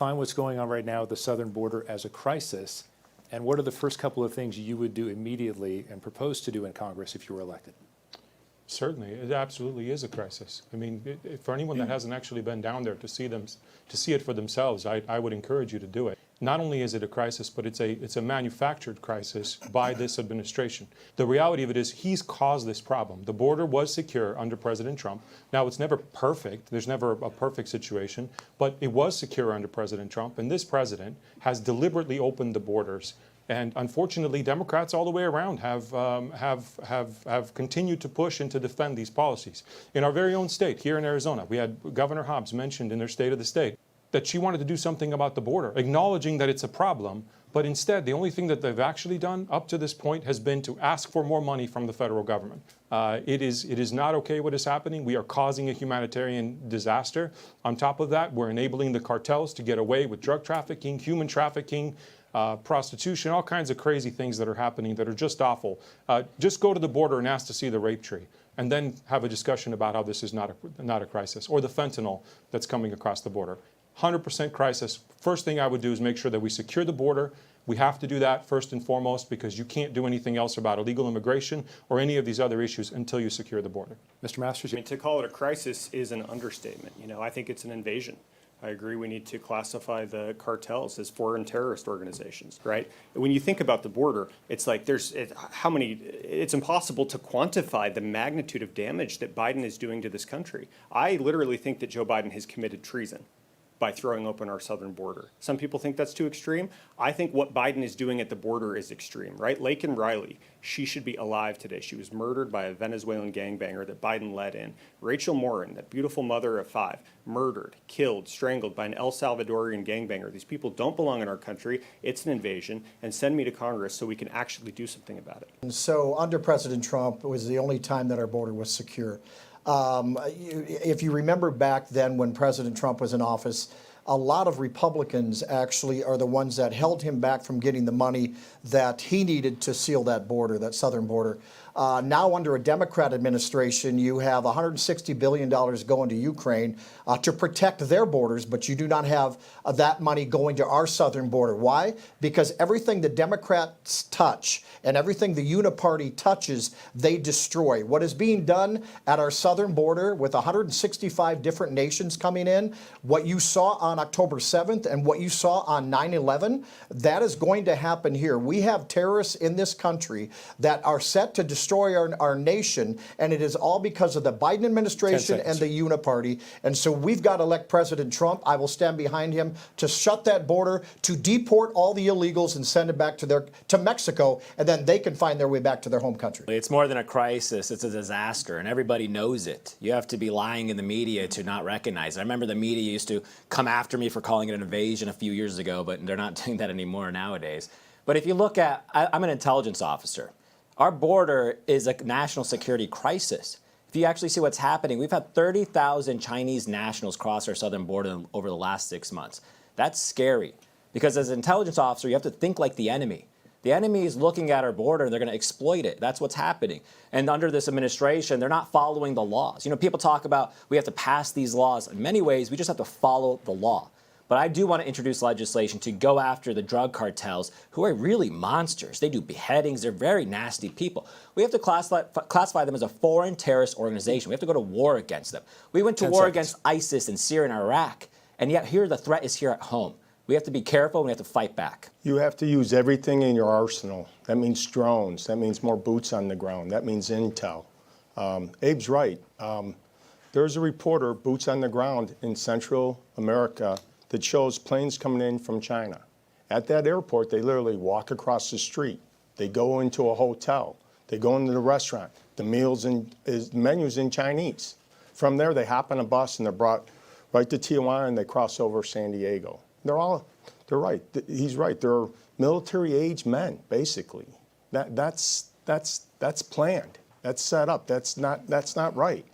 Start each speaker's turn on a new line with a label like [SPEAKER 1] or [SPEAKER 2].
[SPEAKER 1] Define what's going on right now at the southern border as a crisis, and what are the first couple of things you would do immediately and propose to do in Congress if you were elected?
[SPEAKER 2] Certainly, it absolutely is a crisis. I mean, for anyone that hasn't actually been down there to see it for themselves, I would encourage you to do it. Not only is it a crisis, but it's a manufactured crisis by this administration. The reality of it is he's caused this problem. The border was secure under President Trump. Now, it's never perfect. There's never a perfect situation, but it was secure under President Trump, and this president has deliberately opened the borders. And unfortunately, Democrats all the way around have continued to push and to defend these policies. In our very own state, here in Arizona, we had Governor Hobbs mentioned in their State of the State that she wanted to do something about the border, acknowledging that it's a problem. But instead, the only thing that they've actually done up to this point has been to ask for more money from the federal government. It is not okay what is happening. We are causing a humanitarian disaster. On top of that, we're enabling the cartels to get away with drug trafficking, human trafficking, prostitution, all kinds of crazy things that are happening that are just awful. Just go to the border and ask to see the rape tree, and then have a discussion about how this is not a crisis, or the fentanyl that's coming across the border. 100% crisis. First thing I would do is make sure that we secure the border. We have to do that first and foremost, because you can't do anything else about illegal immigration or any of these other issues until you secure the border.
[SPEAKER 1] Mr. Masters?
[SPEAKER 3] I mean, to call it a crisis is an understatement. You know, I think it's an invasion. I agree we need to classify the cartels as foreign terrorist organizations, right? When you think about the border, it's like it's impossible to quantify the magnitude of damage that Biden is doing to this country. I literally think that Joe Biden has committed treason by throwing open our southern border. Some people think that's too extreme. I think what Biden is doing at the border is extreme, right? Laken Riley, she should be alive today. She was murdered by a Venezuelan gangbanger that Biden let in. Rachel Morin, that beautiful mother of 5, murdered, killed, strangled by an El Salvadorian gangbanger. These people don't belong in our country. It's an invasion, and send me to Congress so we can actually do something about it.
[SPEAKER 4] And so under President Trump, it was the only time that our border was secure. If you remember back then when President Trump was in office, a lot of Republicans actually are the ones that held him back from getting the money that he needed to seal that border, that southern border. Now under a Democrat administration, you have $160 billion going to Ukraine to protect their borders, but you do not have that money going to our southern border. Why? Because everything the Democrats touch and everything the Uniparty touches, they destroy. What is being done at our southern border with 165 different nations coming in, what you saw on October 7th and what you saw on 9/11, that is going to happen here. We have terrorists in this country that are set to destroy our nation, and it is all because of the Biden administration and the Uniparty. And so we've got to elect President Trump. I will stand behind him to shut that border, to deport all the illegals and send them back to Mexico, and then they can find their way back to their home country.
[SPEAKER 5] It's more than a crisis, it's a disaster, and everybody knows it. You have to be lying in the media to not recognize it. I remember the media used to come after me for calling it an invasion a few years ago, but they're not doing that anymore nowadays. But if you look at, I'm an intelligence officer. Our border is a national security crisis. If you actually see what's happening, we've had 30,000 Chinese nationals cross our southern border over the last 6 months. That's scary, because as an intelligence officer, you have to think like the enemy. The enemy is looking at our border and they're going to exploit it. That's what's happening. And under this administration, they're not following the laws. You know, people talk about we have to pass these laws. In many ways, we just have to follow the law. But I do want to introduce legislation to go after the drug cartels, who are really monsters. They do beheadings. They're very nasty people. We have to classify them as a foreign terrorist organization. We have to go to war against them. We went to war against ISIS in Syria and Iraq, and yet here the threat is here at home. We have to be careful and we have to fight back.
[SPEAKER 6] You have to use everything in your arsenal. That means drones. That means more boots on the ground. That means intel. Abe's right. There's a reporter, boots on the ground in Central America, that shows planes coming in from China. At that airport, they literally walk across the street. They go into a hotel. They go into the restaurant. The menu's in Chinese. From there, they hop on a bus and they're brought right to Tijuana and they cross over San Diego. They're right. He's right. They're military-age men, basically. That's planned. That's set up. That's not right.